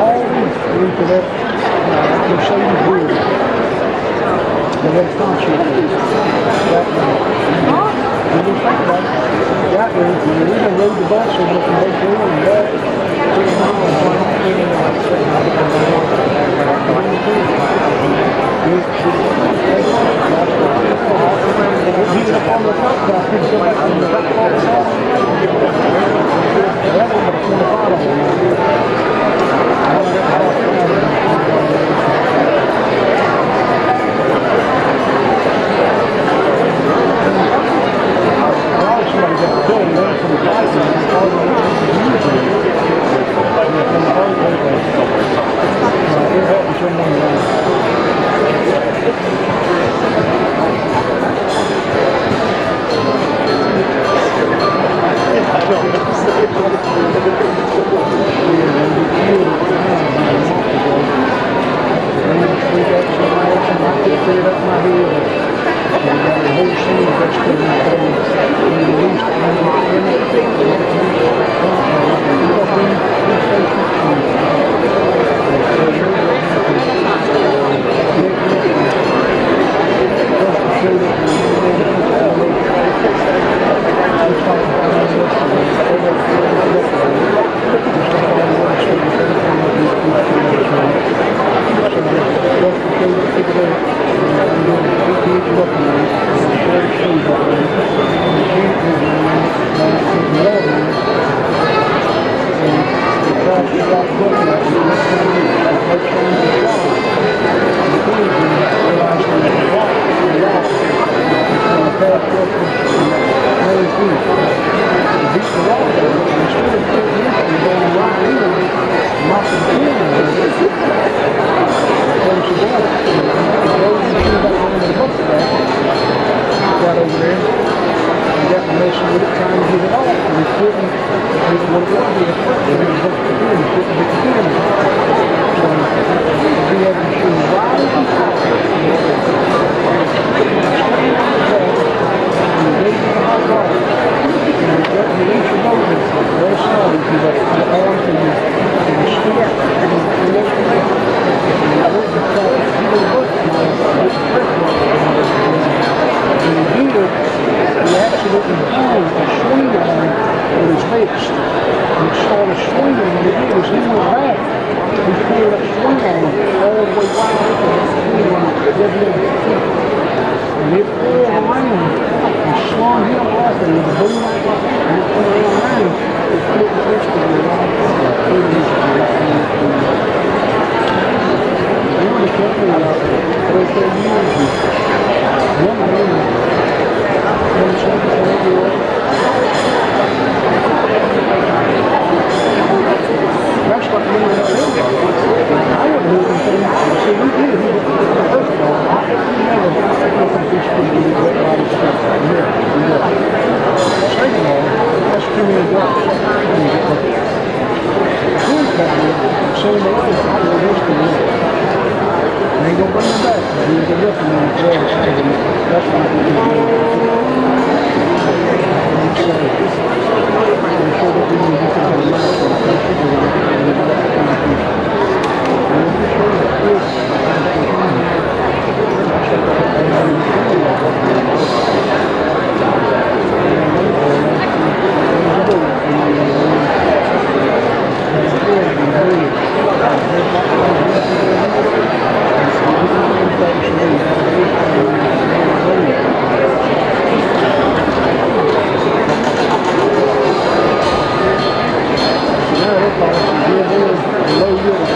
all week into that Mercedes Benz. They had a concert that night. We didn't think about it. Got there, we even rode the bus over from Bakewell and back. 3 miles. He's up on the top, I picked him up on the back of the car. That was between the bottom. Low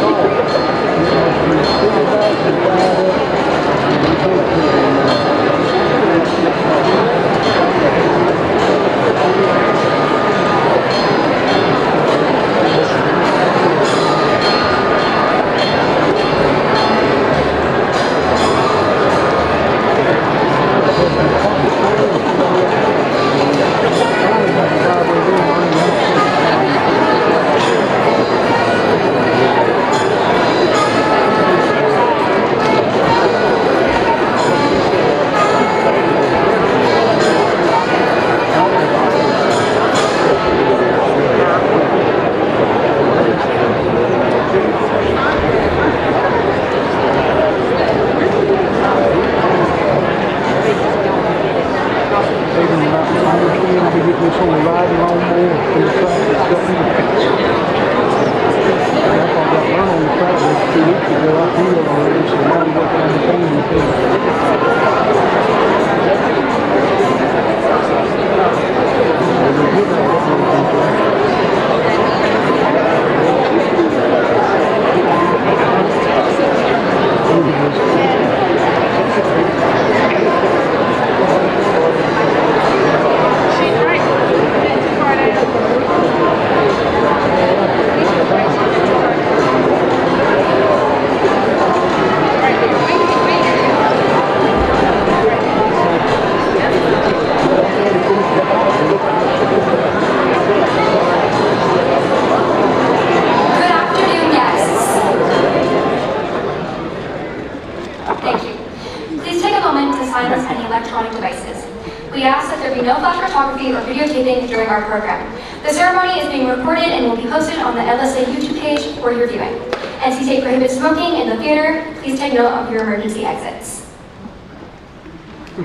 We ask that there be no flash photography or videotaping during our program. The ceremony is being recorded and will be posted on the LSA YouTube page for your viewing. NCTA prohibits smoking in the theater. Please take note of your emergency exits.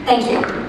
Thank you.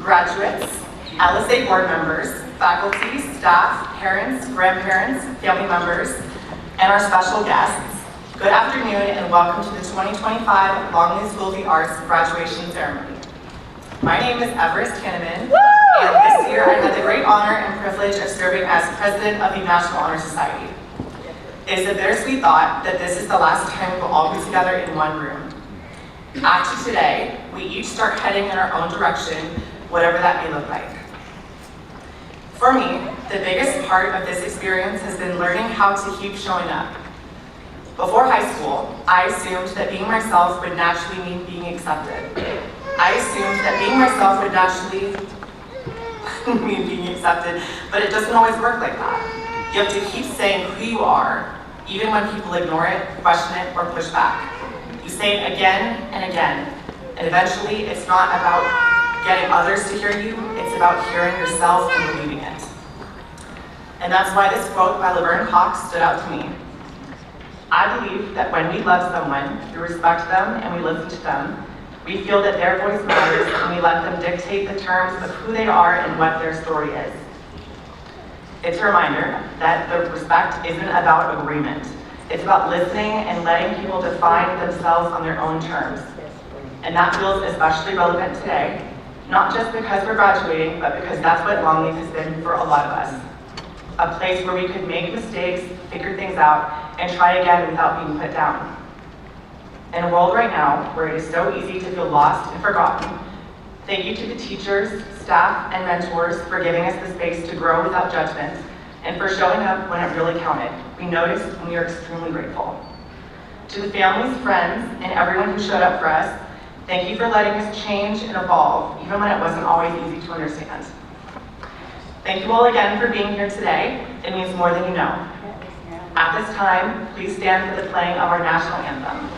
graduates, LSA board members, faculty, staff, parents, grandparents, family members, and our special guests, good afternoon and welcome to the 2025 Longleaf School of the Arts graduation ceremony. My name is Everest Hanneman, and this year I had the great honor and privilege of serving as president of the National Honor Society. It is a bittersweet thought that this is the last time we will all be together in one room. After today, we each start heading in our own direction, whatever that may look like. For me, the biggest part of this experience has been learning how to keep showing up. Before high school, I assumed that being myself would naturally mean being accepted. I assumed that being myself would naturally mean being accepted, but it doesn't always work like that. You have to keep saying who you are, even when people ignore it, question it, or push back. You say it again and again, and eventually it's not about getting others to hear you, it's about hearing yourself and believing it. And that's why this quote by Laverne Cox stood out to me. I believe that when we love someone, we respect them and we listen to them, we feel that their voice matters and we let them dictate the terms of who they are and what their story is. It's a reminder that the respect isn't about agreement. It's about listening and letting people define themselves on their own terms. And that feels especially relevant today, not just because we're graduating, but because that's what Longleaf has been for a lot of us. A place where we could make mistakes, figure things out, and try again without being put down. In a world right now where it is so easy to feel lost and forgotten, thank you to the teachers, staff, and mentors for giving us the space to grow without judgment, and for showing up when it really counted. We noticed and we are extremely grateful. To the families, friends, and everyone who showed up for us, thank you for letting us change and evolve, even when it wasn't always easy to understand. Thank you all again for being here today. It means more than you know. At this time, please stand for the playing of our national anthem.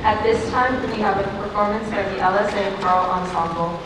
At this time, we have a performance by the LSA Choral Ensemble.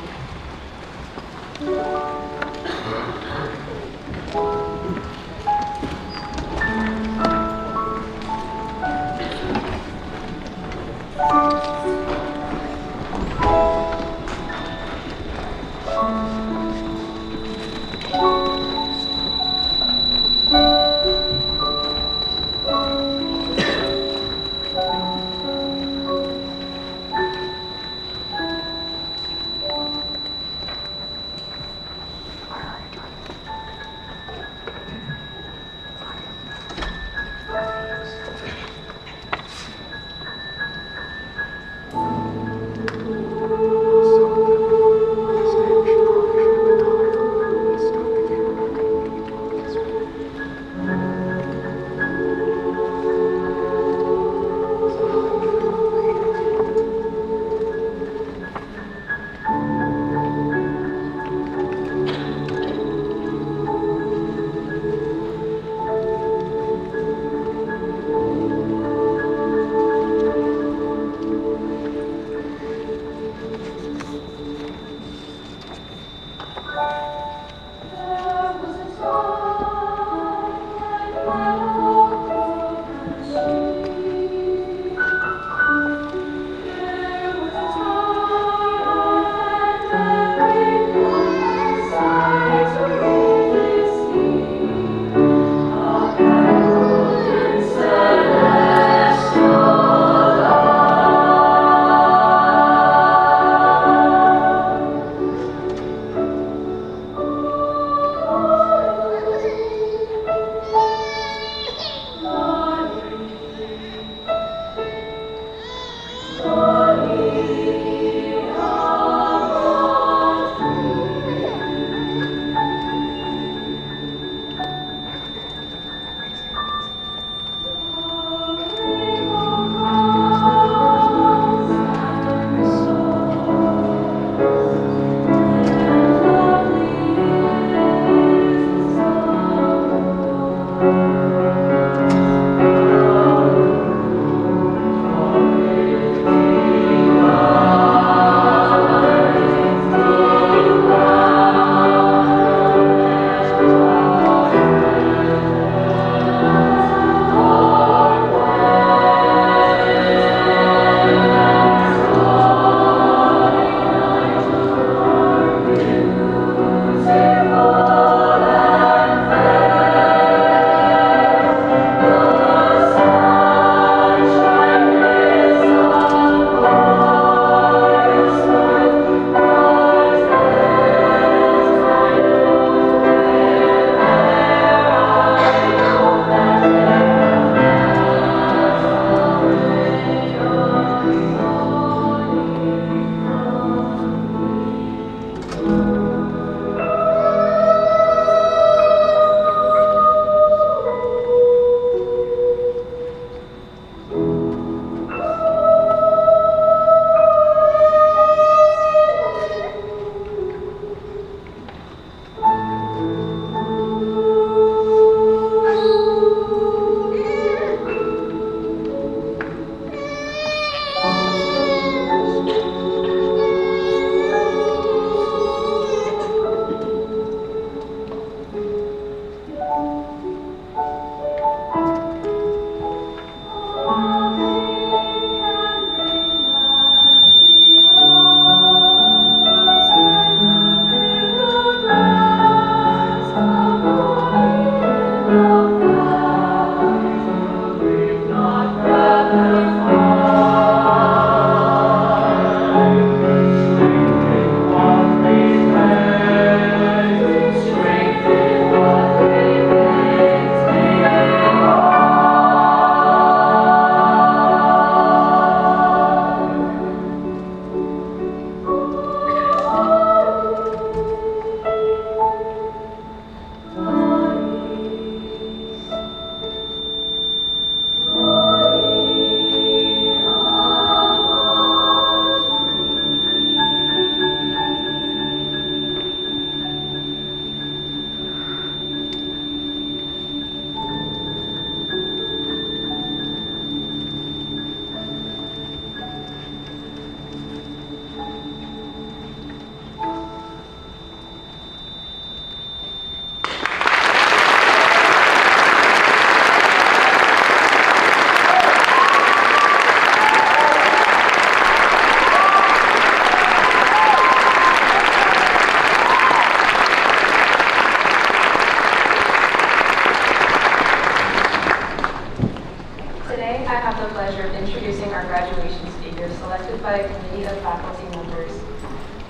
by a committee of faculty members.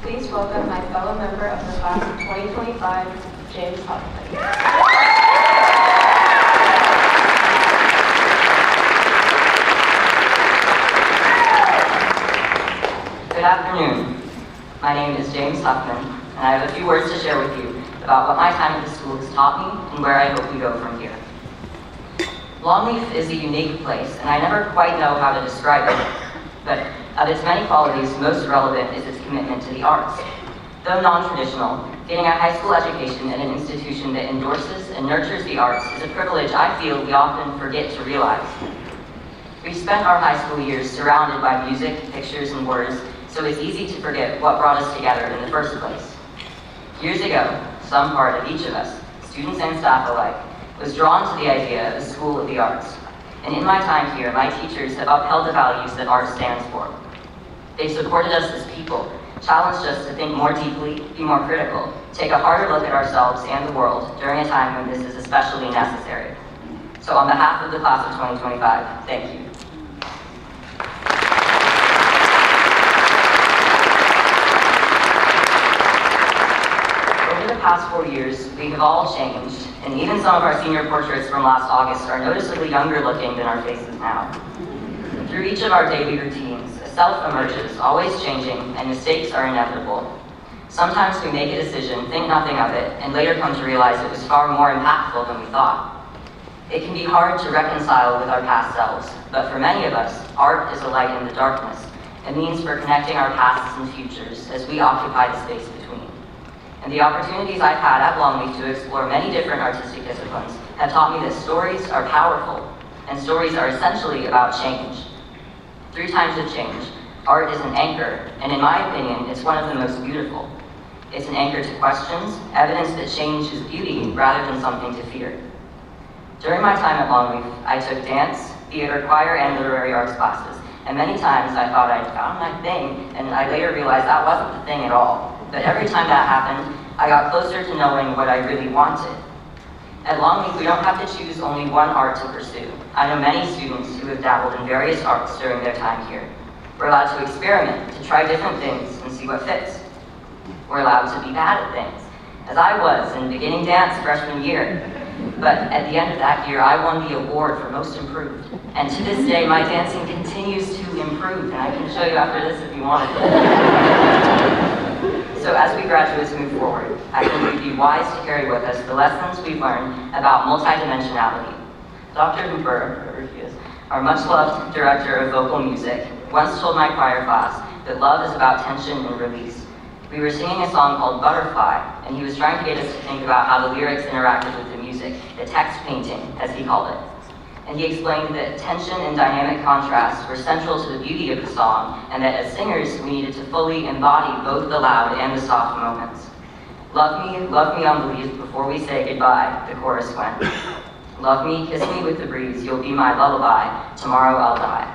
Please welcome my fellow member of the class of 2025, James Hoffman. Good afternoon. My name is James Huffman, and I have a few words to share with you about what my time at the school has taught me and where I hope we go from here. Longleaf is a unique place, and I never quite know how to describe it, but of its many qualities, most relevant is its commitment to the arts. Though non-traditional, getting a high school education at an institution that endorses and nurtures the arts is a privilege I feel we often forget to realize. We spent our high school years surrounded by music, pictures, and words, so it's easy to forget what brought us together in the first place. Years ago, some part of each of us, students and staff alike, was drawn to the idea of a school of the arts. And in my time here, my teachers have upheld the values that art stands for. They've supported us as people, challenged us to think more deeply, be more critical, take a harder look at ourselves and the world during a time when this is especially necessary. So on behalf of the class of 2025, thank you. Over the past 4 years, we have all changed, and even some of our senior portraits from last August are noticeably younger looking than our faces now. Through each of our daily routines, a self emerges, always changing, and mistakes are inevitable. Sometimes we make a decision, think nothing of it, and later come to realize it was far more impactful than we thought. It can be hard to reconcile with our past selves, but for many of us, art is a light in the darkness, a means for connecting our pasts and futures as we occupy the space between. And the opportunities I've had at Longleaf to explore many different artistic disciplines have taught me that stories are powerful, and stories are essentially about change. Through times of change, art is an anchor, and in my opinion, it's one of the most beautiful. It's an anchor to questions, evidence that change is beauty rather than something to fear. During my time at Longleaf, I took dance, theater, choir, and literary arts classes, and many times I thought I'd found my thing, and I later realized that wasn't the thing at all. But every time that happened, I got closer to knowing what I really wanted. At Longleaf, we don't have to choose only one art to pursue. I know many students who have dabbled in various arts during their time here. We're allowed to experiment, to try different things and see what fits. We're allowed to be bad at things, as I was in beginning dance freshman year. But at the end of that year, I won the award for most improved. And to this day, my dancing continues to improve, and I can show you after this if you want it. So as we graduates move forward, I think it would be wise to carry with us the lessons we've learned about multidimensionality. Dr. Hooper, whoever he is, our much-loved director of vocal music, once told my choir class that love is about tension and release. We were singing a song called Butterfly, and he was trying to get us to think about how the lyrics interacted with the music, the text painting, as he called it. And he explained that tension and dynamic contrast were central to the beauty of the song, and that as singers, we needed to fully embody both the loud and the soft moments. Love me on the leaves before we say goodbye, the chorus went. Love me, kiss me with the breeze, you'll be my lullaby, tomorrow I'll die.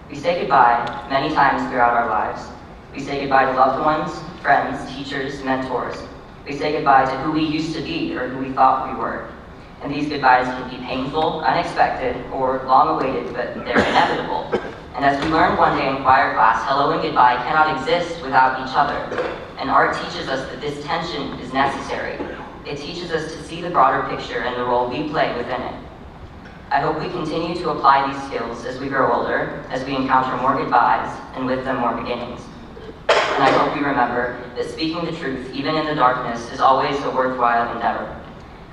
We say goodbye many times throughout our lives. We say goodbye to loved ones, friends, teachers, mentors. We say goodbye to who we used to be or who we thought we were. And these goodbyes can be painful, unexpected, or long-awaited, but they're inevitable. And as we learned one day in choir class, hello and goodbye cannot exist without each other. And art teaches us that this tension is necessary. It teaches us to see the broader picture and the role we play within it. I hope we continue to apply these skills as we grow older, as we encounter more goodbyes, and with them more beginnings. And I hope we remember that speaking the truth, even in the darkness, is always a worthwhile endeavor.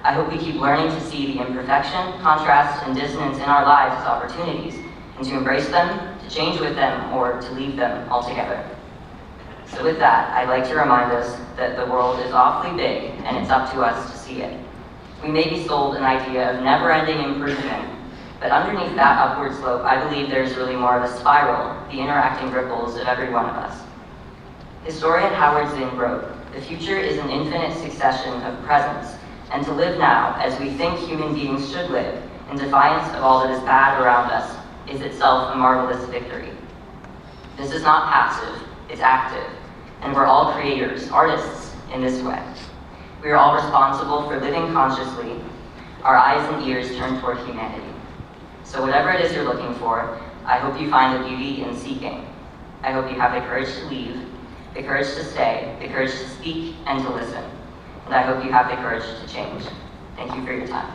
I hope we keep learning to see the imperfection, contrast, and dissonance in our lives as opportunities, and to embrace them, to change with them, or to leave them altogether. So with that, I'd like to remind us that the world is awfully big, and it's up to us to see it. We may be sold an idea of never-ending improvement, but underneath that upward slope, I believe there's really more of a spiral, the interacting ripples of every one of us. Historian Howard Zinn wrote, "The future is an infinite succession of presents, and to live now, as we think human beings should live, in defiance of all that is bad around us, is itself a marvelous victory." This is not passive, it's active, and we're all creators, artists, in this way. We are all responsible for living consciously, our eyes and ears turned toward humanity. So whatever it is you're looking for, I hope you find the beauty in seeking. I hope you have the courage to leave, the courage to stay, the courage to speak and to listen. And I hope you have the courage to change. Thank you for your time.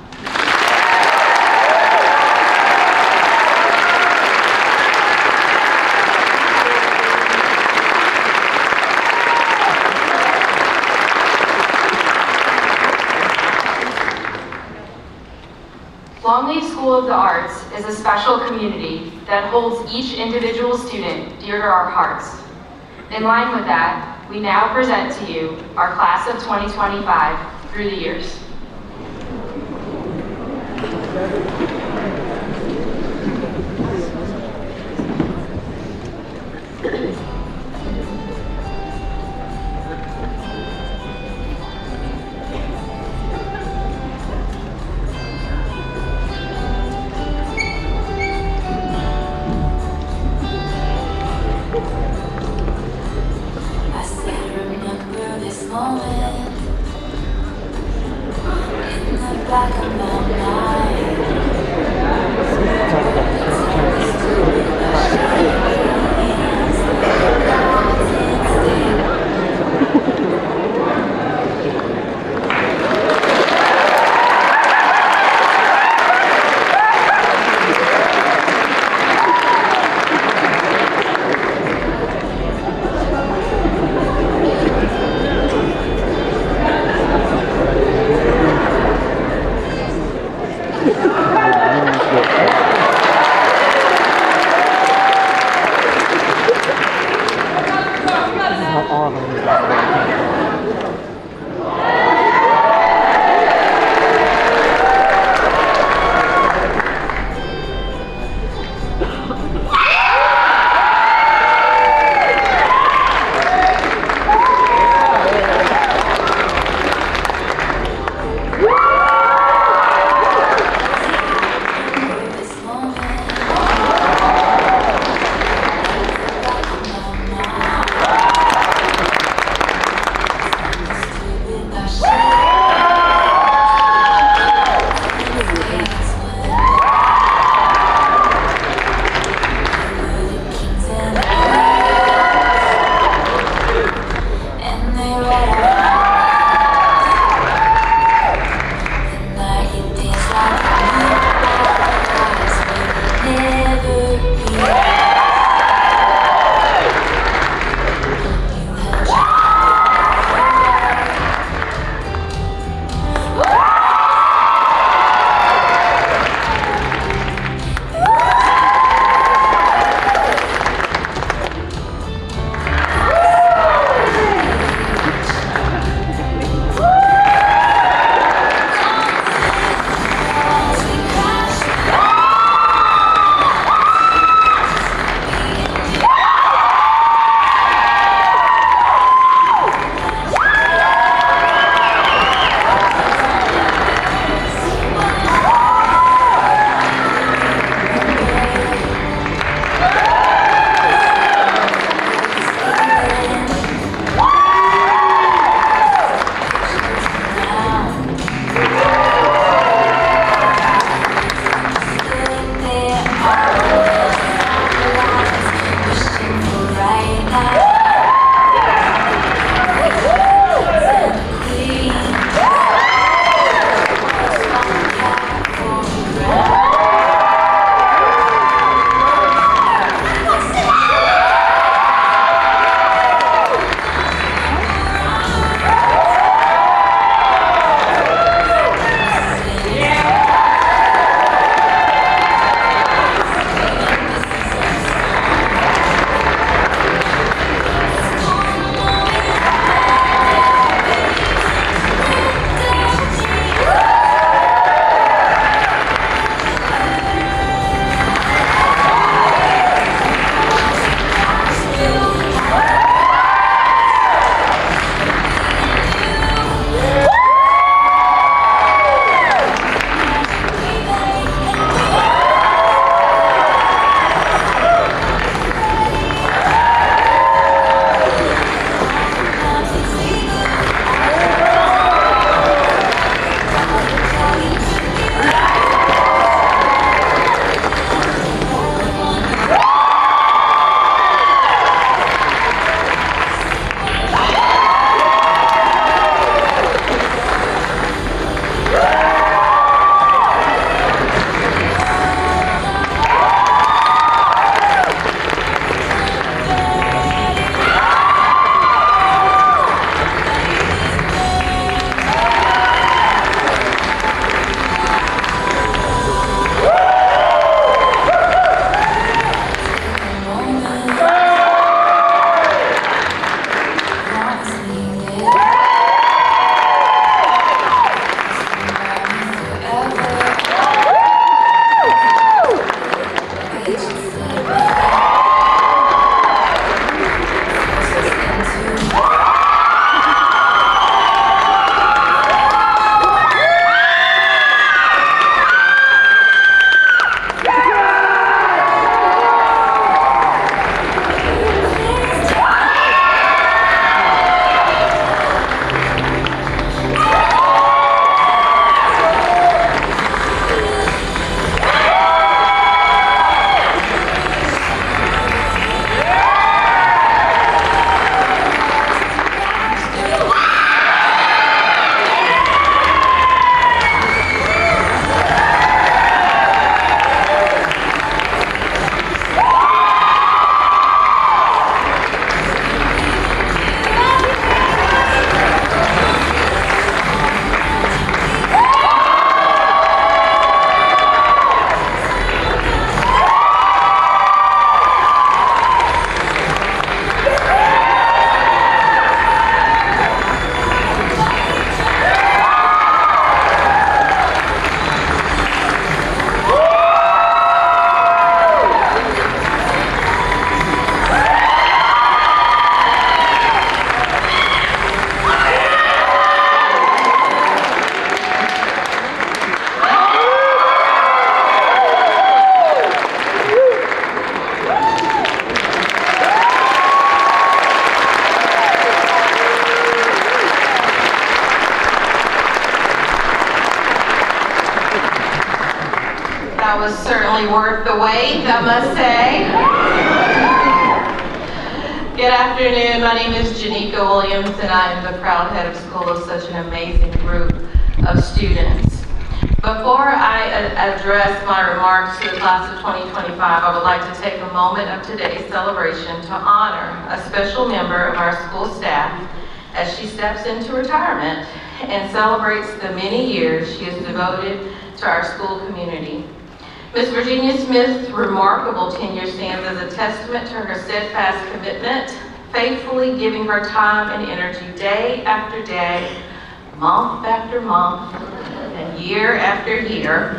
Longleaf School of the Arts is a special community that holds each individual student dear to our hearts. In line with that, we now present to you our class of 2025 through the years. That was certainly worth the wait, I must say. Good afternoon, my name is Janika Williams and I am the proud head of school of such an amazing group of students. Before I address my remarks to the class of 2025, I would like to take a moment of today's celebration to honor a special member of our school staff as she steps into retirement and celebrates the many years she has devoted to our school community. Ms. Virginia Smith's remarkable tenure stands as a testament to her steadfast commitment, faithfully giving her time and energy day after day, month after month, and year after year.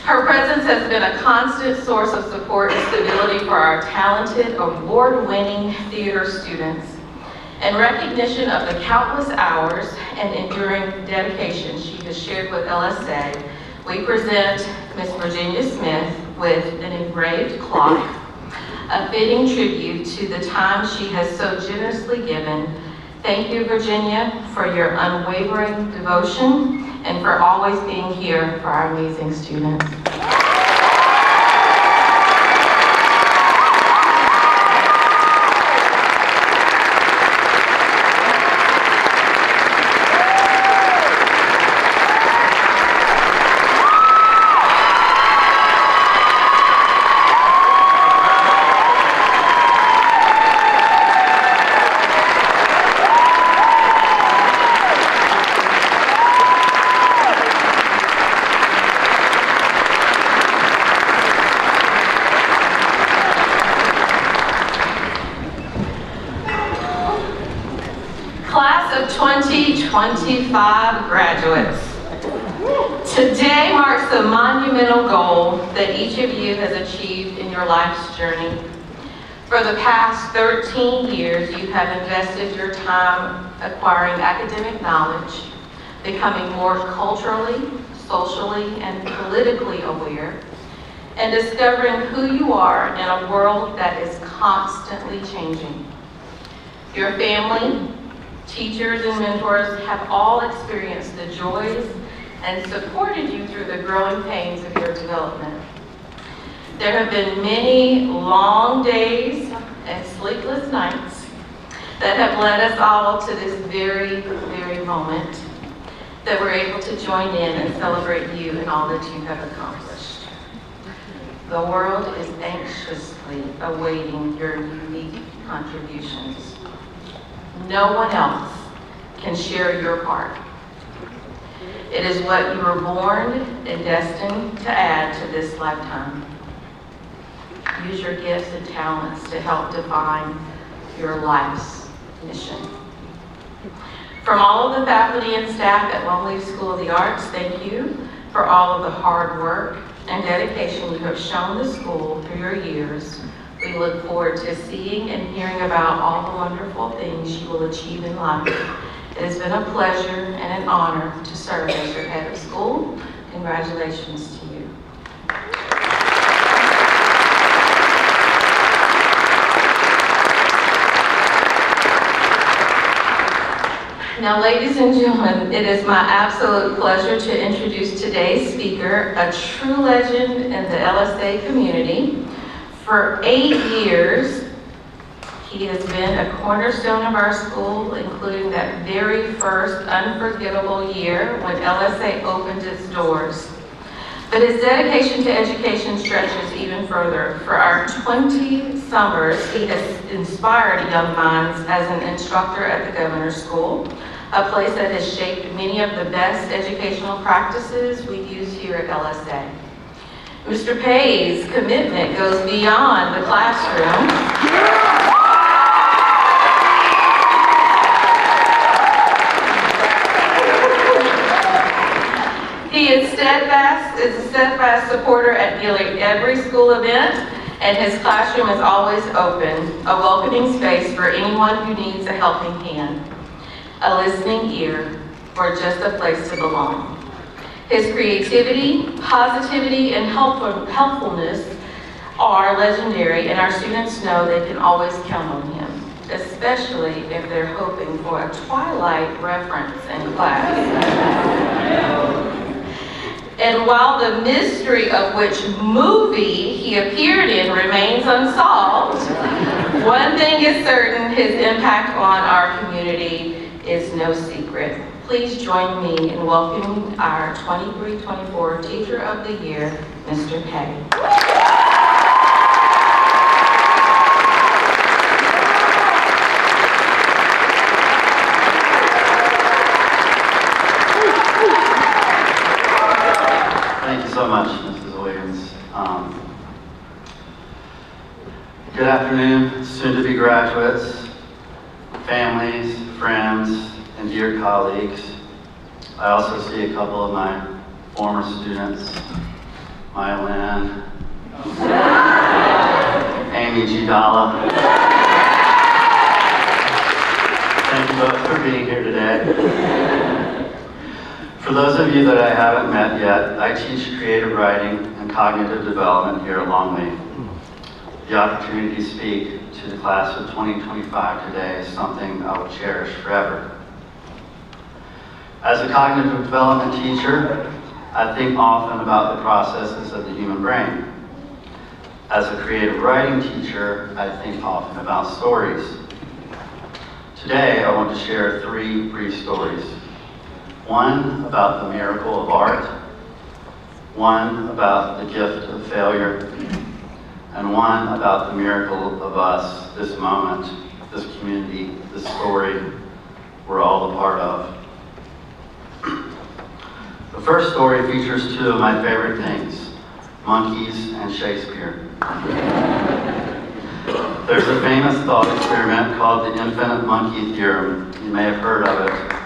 Her presence has been a constant source of support and stability for our talented, award-winning theater students. In recognition of the countless hours and enduring dedication she has shared with LSA, we present Ms. Virginia Smith with an engraved clock, a fitting tribute to the time she has so generously given. Thank you, Virginia, for your unwavering devotion and for always being here for our amazing students. Class of 2025 graduates. Today marks the monumental goal that each of you has achieved in your life's journey. For the past 13 years, you have invested your time acquiring academic knowledge, becoming more culturally, socially, and politically aware, and discovering who you are in a world that is constantly changing. Your family, teachers, and mentors have all experienced the joys and supported you through the growing pains of your development. There have been many long days and sleepless nights that have led us all to this very, very moment that we're able to join in and celebrate you and all that you have accomplished. The world is anxiously awaiting your unique contributions. No one else can share your part. It is what you were born and destined to add to this lifetime. Use your gifts and talents to help define your life's mission. From all of the faculty and staff at Longleaf School of the Arts, thank you for all of the hard work and dedication you have shown the school through your years. We look forward to seeing and hearing about all the wonderful things you will achieve in life. It has been a pleasure and an honor to serve as your head of school. Congratulations to you. Now, ladies and gentlemen, it is my absolute pleasure to introduce today's speaker, a true legend in the LSA community. For 8 years, he has been a cornerstone of our school, including that very first unforgettable year when LSA opened its doors. But his dedication to education stretches even further. For our 20 summers, he has inspired young minds as an instructor at the Governor's School, a place that has shaped many of the best educational practices we use here at LSA. Mr. Pay's commitment goes beyond the classroom. He is a steadfast supporter at nearly every school event, and his classroom is always open, a welcoming space for anyone who needs a helping hand, a listening ear, or just a place to belong. His creativity, positivity, and helpfulness are legendary, and our students know they can always count on him, especially if they're hoping for a Twilight reference in class. And while the mystery of which movie he appeared in remains unsolved, one thing is certain, his impact on our community is no secret. Please join me in welcoming our 23-24 Teacher of the Year, Mr. Petty. Thank you so much, Mrs. Williams. Good afternoon, soon-to-be graduates, families, friends, and dear colleagues. I also see a couple of my former students, Maya Lynn, Amy G. Dalla. Thank you both for being here today. For those of you that I haven't met yet, I teach creative writing and cognitive development here at Longleaf. The opportunity to speak to the class of 2025 today is something I will cherish forever. As a cognitive development teacher, I think often about the processes of the human brain. As a creative writing teacher, I think often about stories. Today, I want to share 3 brief stories. One about the miracle of art, one about the gift of failure, and one about the miracle of us, this moment, this community, this story we're all a part of. The first story features 2 of my favorite things, monkeys and Shakespeare. There's a famous thought experiment called the infinite monkey theorem. You may have heard of it.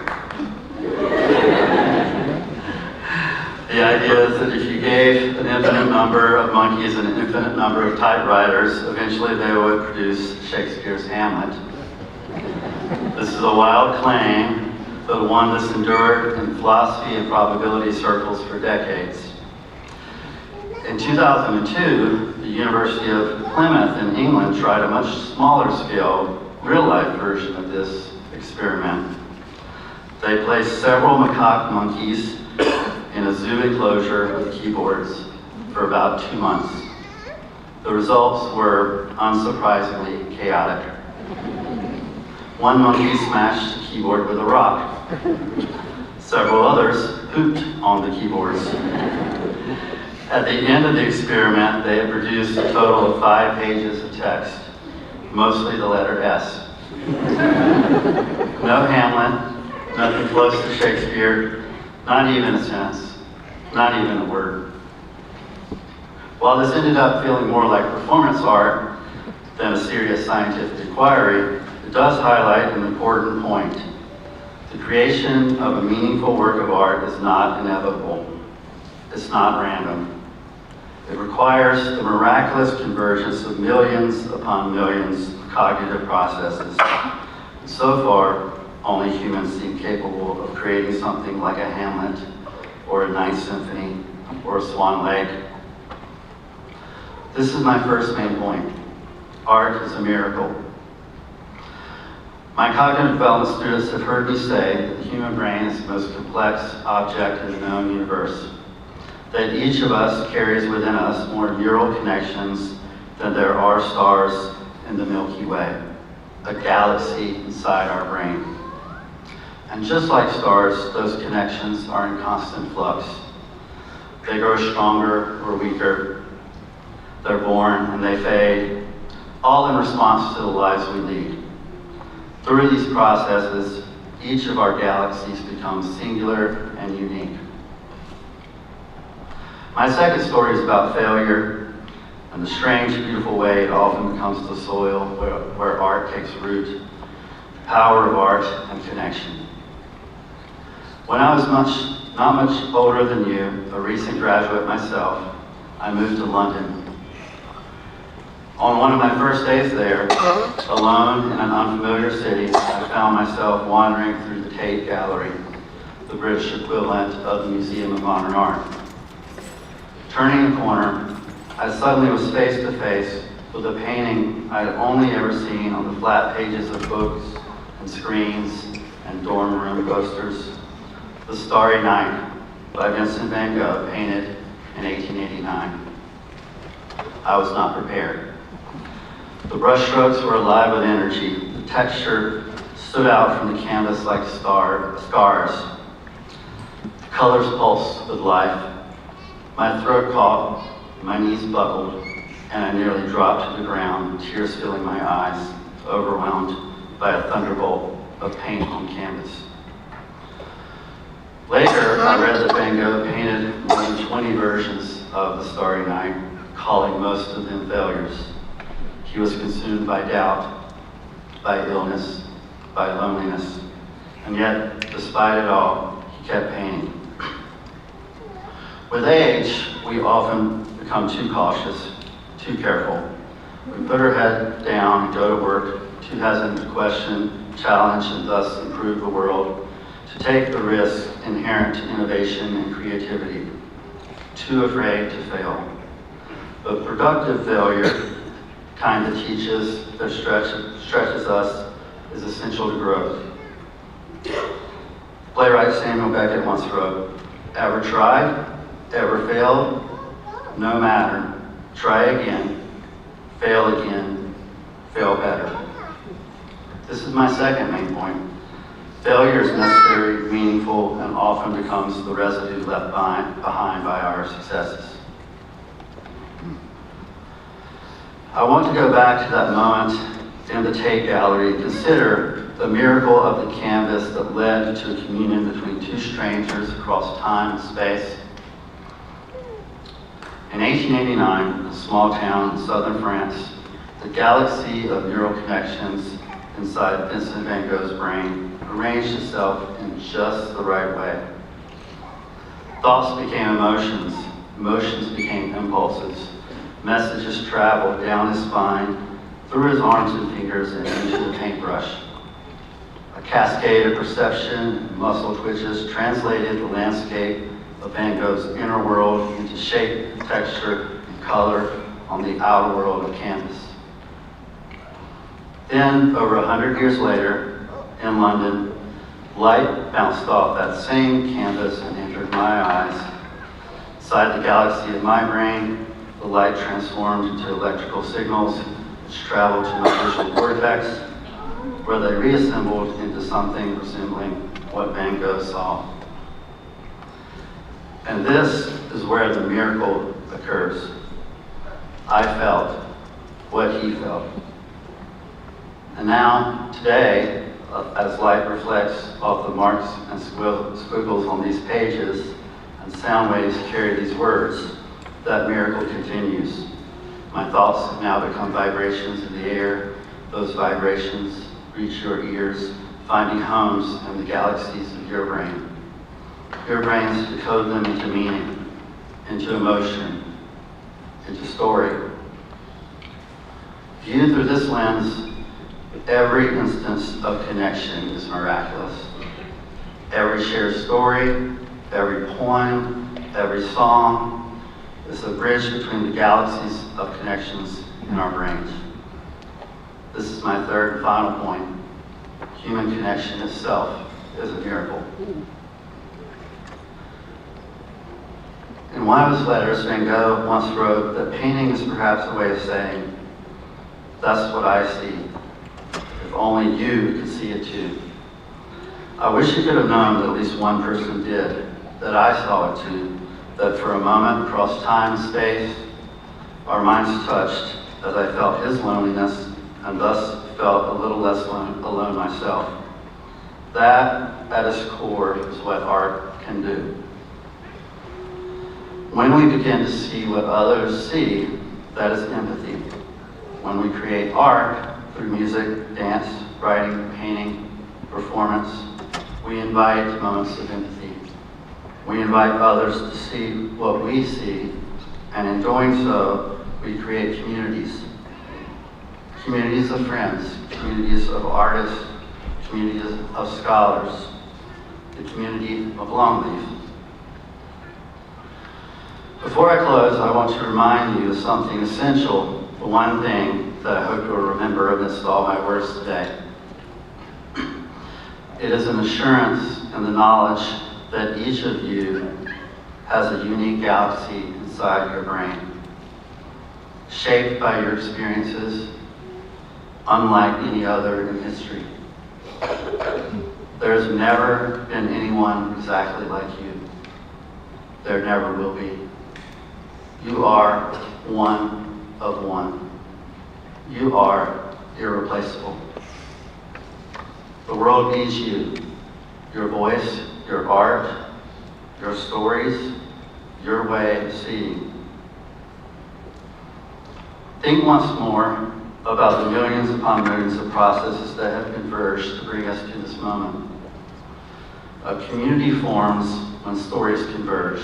The idea is that if you gave an infinite number of monkeys an infinite number of typewriters, eventually they would produce Shakespeare's Hamlet. This is a wild claim, but one that's endured in philosophy and probability circles for decades. In 2002, the University of Plymouth in England tried a much smaller scale, real-life version of this experiment. They placed several macaque monkeys in a zoo enclosure with keyboards for about 2 months. The results were unsurprisingly chaotic. One monkey smashed the keyboard with a rock. Several others pooped on the keyboards. At the end of the experiment, they had produced a total of 5 pages of text, mostly the letter S. No Hamlet, nothing close to Shakespeare, not even a sentence, not even a word. While this ended up feeling more like performance art than a serious scientific inquiry, it does highlight an important point. The creation of a meaningful work of art is not inevitable. It's not random. It requires the miraculous convergence of millions upon millions of cognitive processes. And so far, only humans seem capable of creating something like a Hamlet, or a Ninth Symphony, or a Swan Lake. This is my first main point. Art is a miracle. My cognitive development students have heard me say that the human brain is the most complex object in the known universe, that each of us carries within us more neural connections than there are stars in the Milky Way, a galaxy inside our brain. And just like stars, those connections are in constant flux. They grow stronger or weaker. They're born and they fade, all in response to the lives we lead. Through these processes, each of our galaxies becomes singular and unique. My second story is about failure and the strange, beautiful way it often becomes the soil where art takes root, the power of art and connection. When I was not much older than you, a recent graduate myself, I moved to London. On one of my first days there, alone in an unfamiliar city, I found myself wandering through the Tate Gallery, the British equivalent of the Museum of Modern Art. Turning a corner, I suddenly was face to face with a painting I had only ever seen on the flat pages of books and screens and dorm room posters, The Starry Night by Vincent van Gogh, painted in 1889. I was not prepared. The brushstrokes were alive with energy. The texture stood out from the canvas like scars. The colors pulsed with life. My throat caught, my knees buckled, and I nearly dropped to the ground, tears filling my eyes, overwhelmed by a thunderbolt of paint on canvas. Later, I read that Van Gogh painted more than 20 versions of The Starry Night, calling most of them failures. He was consumed by doubt, by illness, by loneliness, and yet, despite it all, he kept painting. With age, we often become too cautious, too careful. We put our head down and go to work, too hesitant to question, challenge, and thus improve the world, to take the risk inherent to innovation and creativity, too afraid to fail. But productive failure, kind that teaches, that stretches us, is essential to growth. Playwright Samuel Beckett once wrote, "Ever tried? Ever failed? No matter. Try again, fail again, fail better." This is my second main point. Failure is necessary, meaningful, and often becomes the residue left behind by our successes. I want to go back to that moment in the Tate Gallery and consider the miracle of the canvas that led to a communion between two strangers across time and space. In 1889, a small town in southern France, the galaxy of neural connections inside Vincent van Gogh's brain arranged itself in just the right way. Thoughts became emotions, emotions became impulses, messages traveled down his spine, through his arms and fingers, and into the paintbrush. A cascade of perception and muscle twitches translated the landscape of Van Gogh's inner world into shape, texture, and color on the outer world of canvas. Then, over 100 years later, in London, light bounced off that same canvas and entered my eyes. Inside the galaxy of my brain, the light transformed into electrical signals which traveled to my visual cortex, where they reassembled into something resembling what Van Gogh saw. And this is where the miracle occurs. I felt what he felt. And now, today, as light reflects off the marks and squiggles on these pages, and sound waves carry these words, that miracle continues. My thoughts have now become vibrations in the air. Those vibrations reach your ears, finding homes in the galaxies of your brain. Your brains decode them into meaning, into emotion, into story. Viewed through this lens, every instance of connection is miraculous. Every shared story, every poem, every song is a bridge between the galaxies of connections in our brains. This is my third and final point. Human connection itself is a miracle. In one of his letters, Van Gogh once wrote that painting is perhaps a way of saying, "That's what I see. If only you could see it too." I wish he could have known that at least one person did, that I saw it too, that for a moment across time and space, our minds touched as I felt his loneliness and thus felt a little less alone myself. That, at its core, is what art can do. When we begin to see what others see, that is empathy. When we create art through music, dance, writing, painting, performance, we invite moments of empathy. We invite others to see what we see, and in doing so, we create communities. Communities of friends, communities of artists, communities of scholars, the community of Longleaf. Before I close, I want to remind you of something essential, the one thing that I hope you'll remember amidst all my words today. It is an assurance and the knowledge that each of you has a unique galaxy inside your brain, shaped by your experiences, unlike any other in history. There's never been anyone exactly like you. There never will be. You are one of one. You are irreplaceable. The world needs you, your voice, your art, your stories, your way of seeing. Think once more about the millions upon millions of processes that have converged to bring us to this moment. A community forms when stories converge.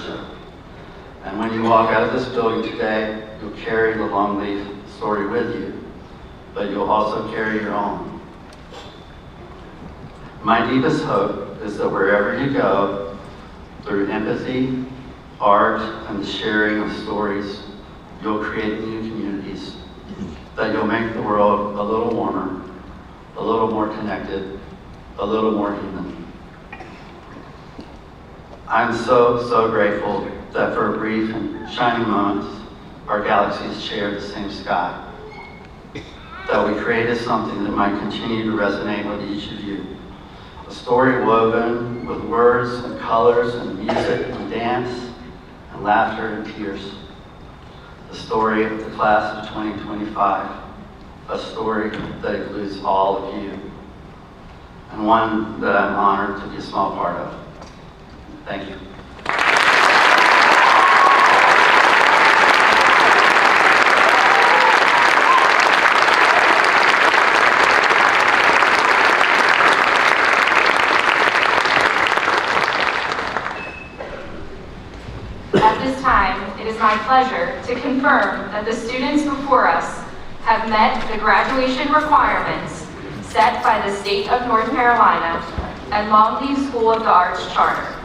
And when you walk out of this building today, you'll carry the Longleaf story with you, but you'll also carry your own. My deepest hope is that wherever you go, through empathy, art, and the sharing of stories, you'll create new communities, that you'll make the world a little warmer, a little more connected, a little more human. I'm so grateful that for a brief and shining moment, our galaxies share the same sky, that we created something that might continue to resonate with each of you. A story woven with words and colors and music and dance and laughter and tears. The story of the class of 2025, a story that includes all of you, and one that I'm honored to be a small part of. Thank you. At this time, it is my pleasure to confirm that the students before us have met the graduation requirements set by the State of North Carolina and Longleaf School of the Arts Charter.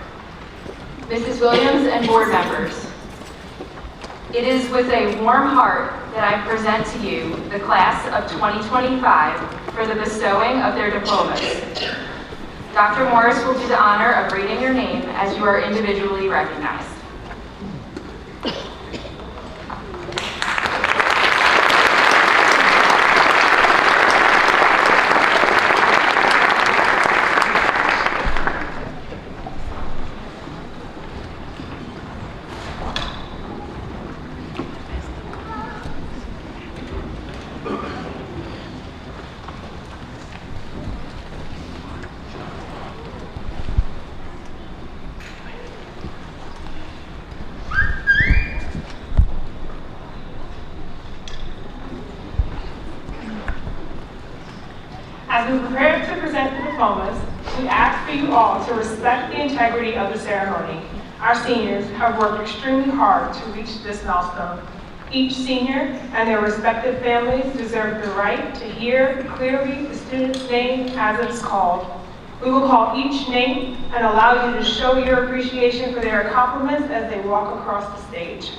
Mrs. Williams and board members, it is with a warm heart that I present to you the class of 2025 for the bestowing of their diplomas. Dr. Morris will do the honor of reading your name as you are individually recognized. As we prepare to present the diplomas, we ask for you all to respect the integrity of the ceremony. Our seniors have worked extremely hard to reach this milestone. Each senior and their respective families deserve the right to hear clearly the student's name as it is called. We will call each name and allow you to show your appreciation for their accomplishments as they walk across the stage.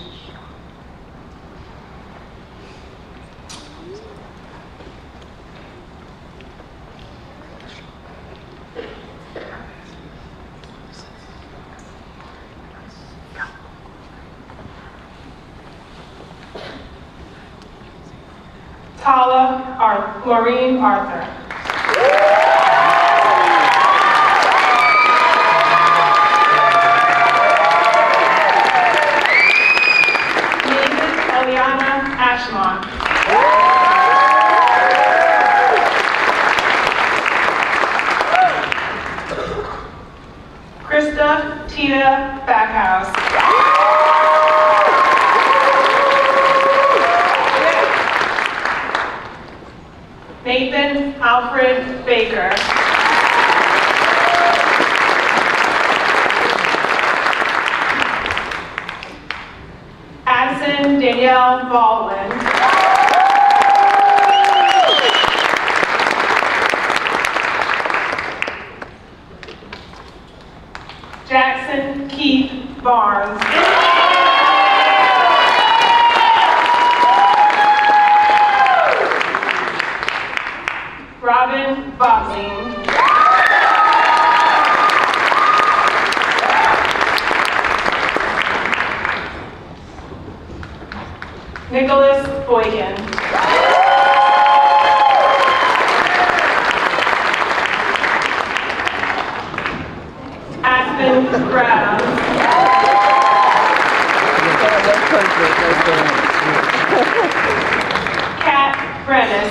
Maureen Arthur. Mavis Eliana Ashmont. Krista Tia Backhouse. Nathan Alfred Baker. Addison Danielle Baldwin. Jackson Keith Barnes. Robin Boxing. Stephen Brown. Kat Brennan.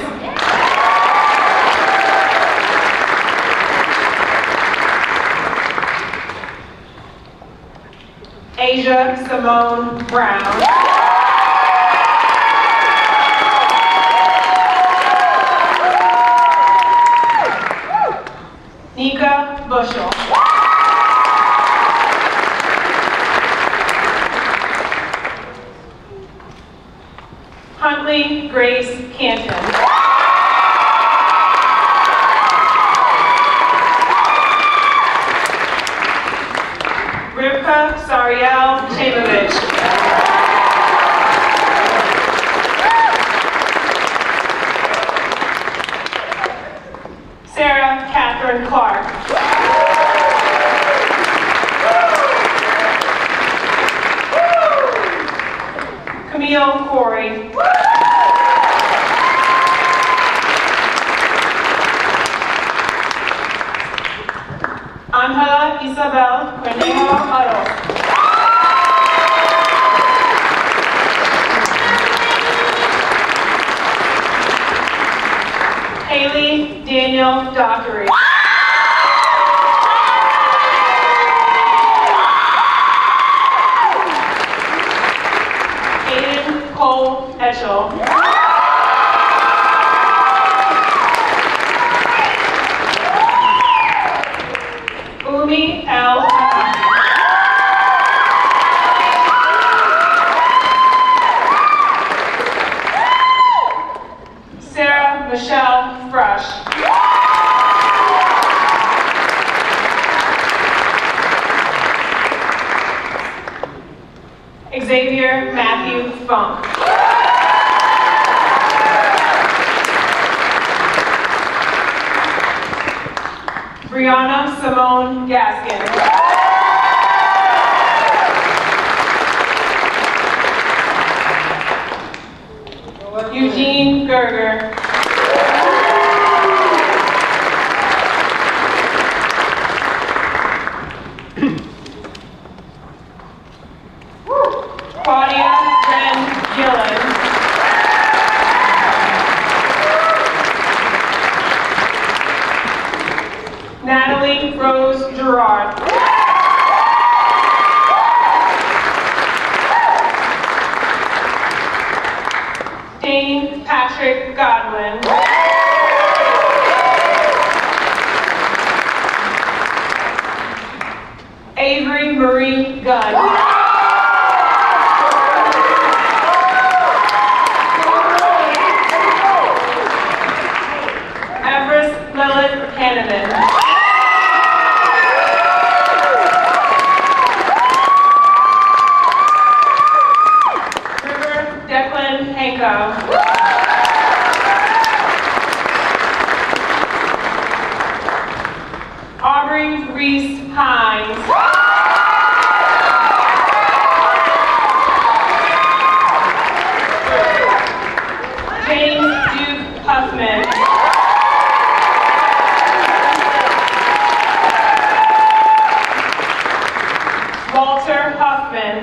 Asia Simone Brown. Nika Bushel. Huntley Grace Canton. Rivka Sariel Chamovich. Sarah Catherine Clark. Camille Corey. Angela Isabel Cornejo Aro. Haley Daniel Dockery. Aiden Cole Etchell. Umi L. Sarah Michelle Fresh. Xavier Matthew Funk. Brianna Simone Gaskin. Eugene Gerger. Claudia Ren Gillen. Natalie Rose Gerard. Dane Patrick Godwin. Avery Marie Gunn. Everest Lilith Hanneman. River Declan Hanko. Aubrey Reese Hines. James Duke Huffman. Walter Huffman.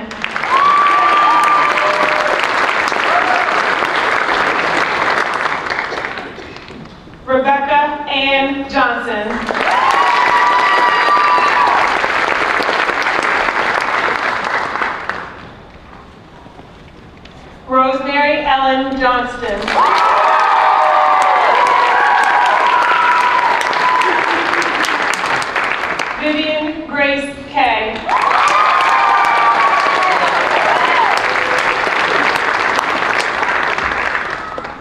Rebecca Ann Johnson. Rosemary Ellen Johnston. Vivian Grace Kay.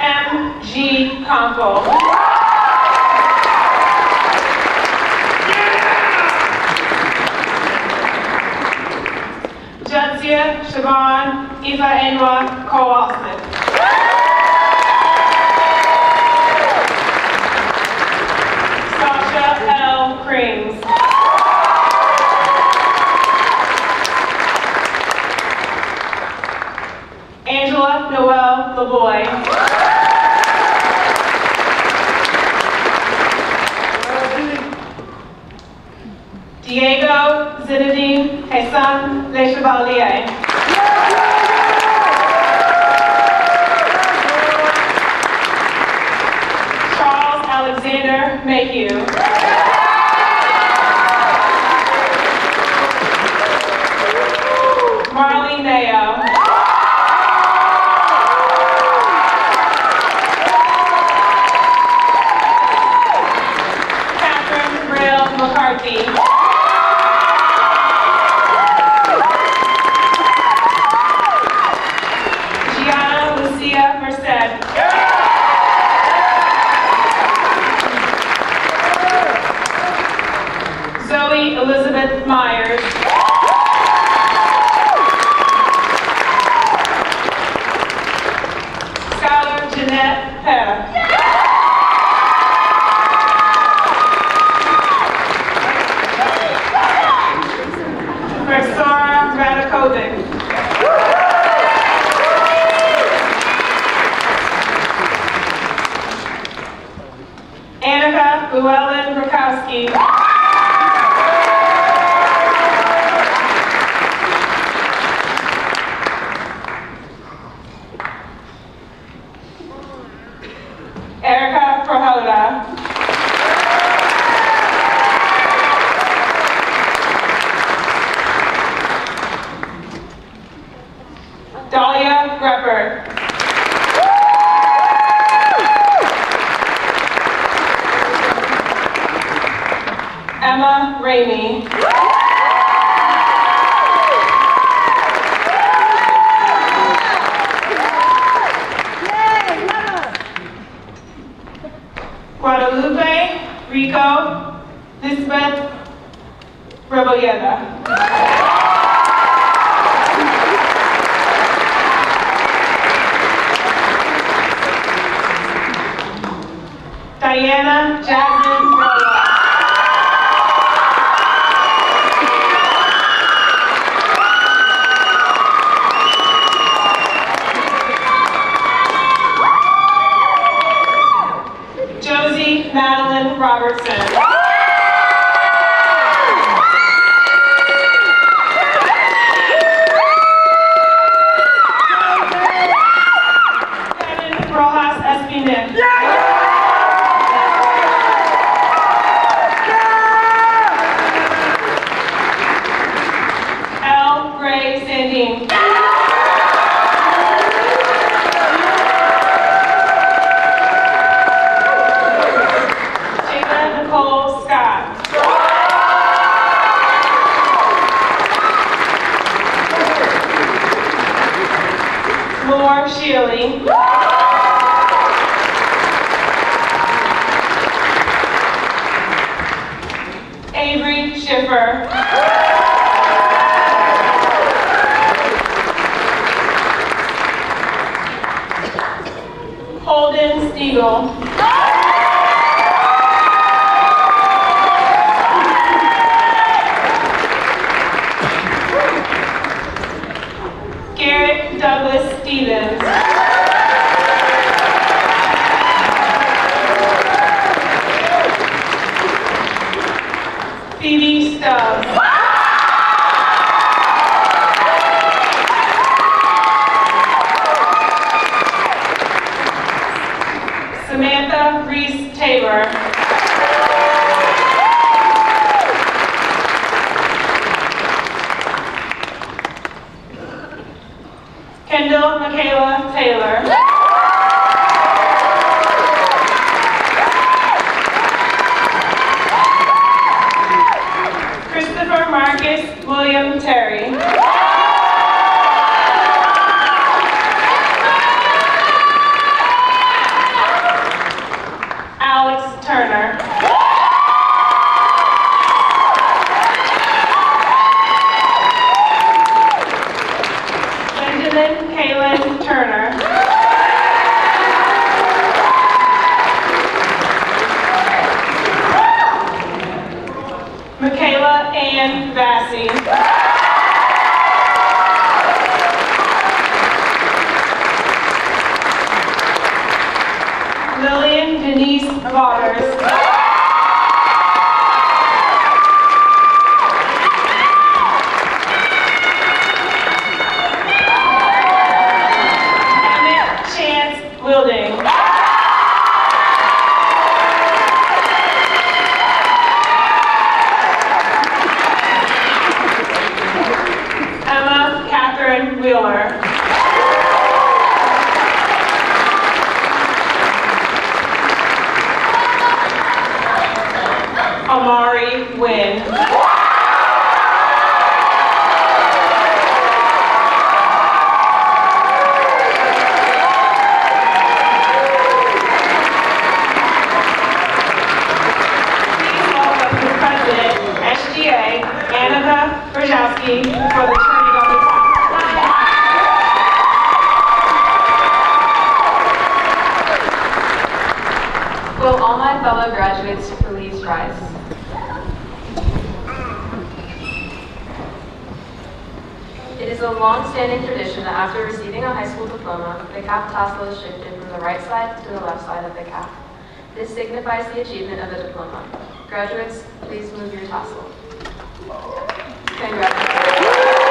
M.G. Conkle. Jutsia Siobhan Ifa-Enwa Kowalsman. Sasha L. Krings. Angela Noel LeBoy. Diego Zinedine Hassan Le Chevalier. Charles Alexander Mayhew. Marley Mayo. Catherine Braille McCarthy. Zoe Elizabeth Myers. Skylar Jeanette Petta. Versora Radakovic. Annika Llewellyn Rakowski. Erica Prohoda. Dahlia Grepper. Emma Ramey. Guadalupe Rico Lisbeth Rebolleda. Diana Jasmine Rolla. Josie Madeline Robertson. Kevin Rojas Espinel. L. Gray Sandine. Nicole Scott. Laura Shealy. Avery Schiffer. Holden Stiegel. Garrett Douglas Stevens. Phoebe Stubbs. Samantha Reese Taylor. Kendall Michaela Taylor. Christopher Marcus William Terry. Alex Turner. Benjamin Kaylin Turner. Michaela Ann Vassy. Lillian Denise Waters. Wheeler. Amari Wynn. SGA, Annika Brzezowski, for the turning of the top. Will all my fellow graduates please rise? It is a long-standing tradition that after receiving a high school diploma, the cap tassel is shifted from the right side to the left side of the cap. This signifies the achievement of a diploma. Graduates, please move your tassel. Congratulations.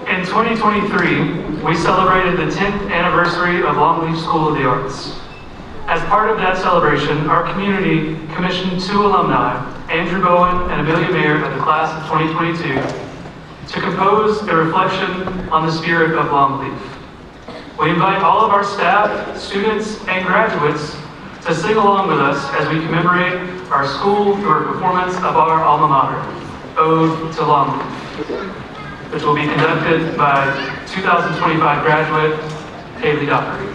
In 2023, we celebrated the 10th anniversary of Longleaf School of the Arts. As part of that celebration, our community commissioned 2 alumni, Andrew Bowen and Amelia Mayer of the class of 2022, to compose a reflection on the spirit of Longleaf. We invite all of our staff, students, and graduates to sing along with us as we commemorate our school through a performance of our alma mater, Ode to Longleaf, which will be conducted by 2025 graduate Haley Dockery.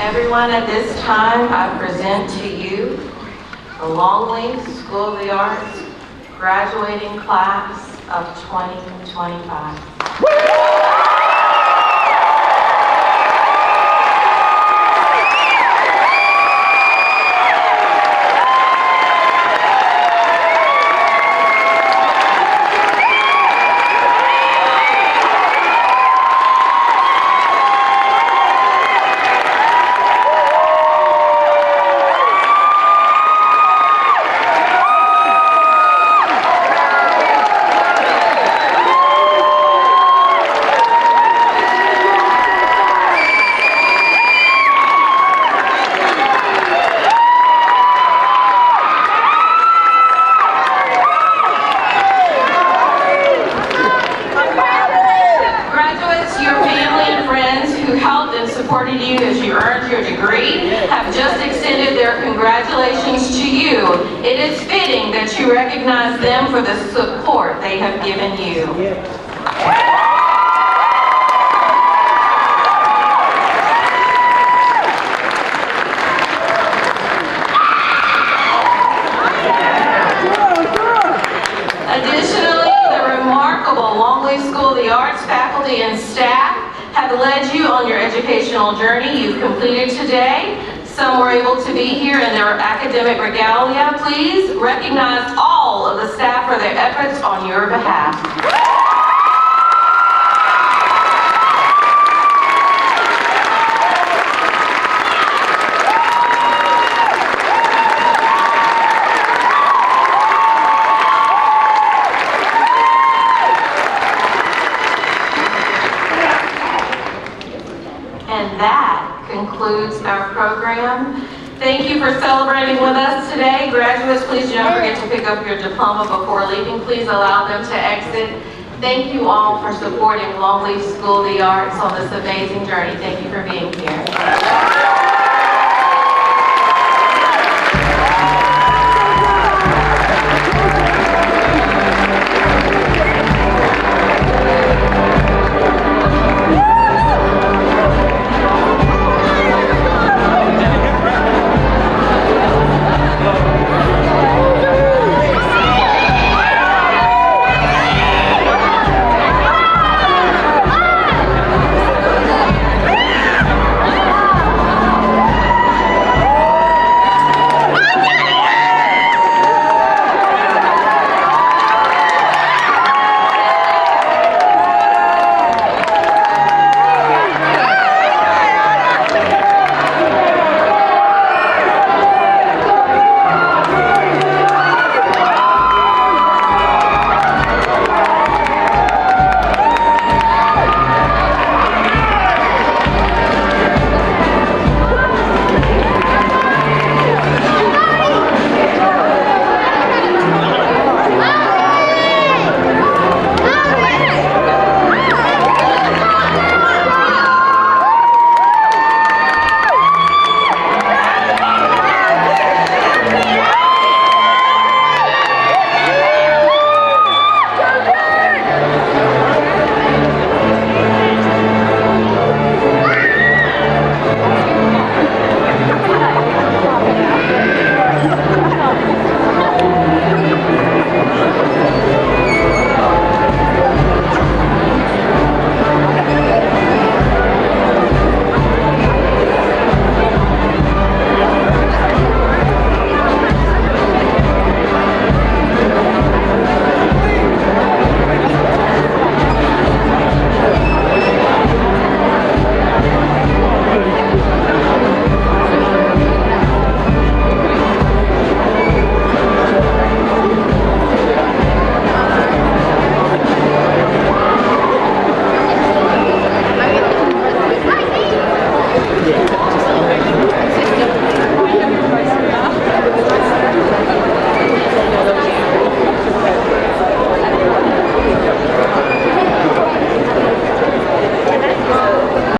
Everyone, at this time, I present to you the Longleaf School of the Arts graduating class of 2025. Supported you as you earned your degree have just extended their congratulations to you. It is fitting that you recognize them for the support they have given you. School of the Arts faculty and staff have led you on your educational journey you've completed today. Some were able to be here in their academic regalia. Please recognize all of the staff for their efforts on your behalf. And that concludes our program. Thank you for celebrating with us today. Graduates, please don't forget to pick up your diploma before leaving. Please allow them to exit. Thank you all for supporting Longleaf School of the Arts on this amazing journey. Thank you for being here.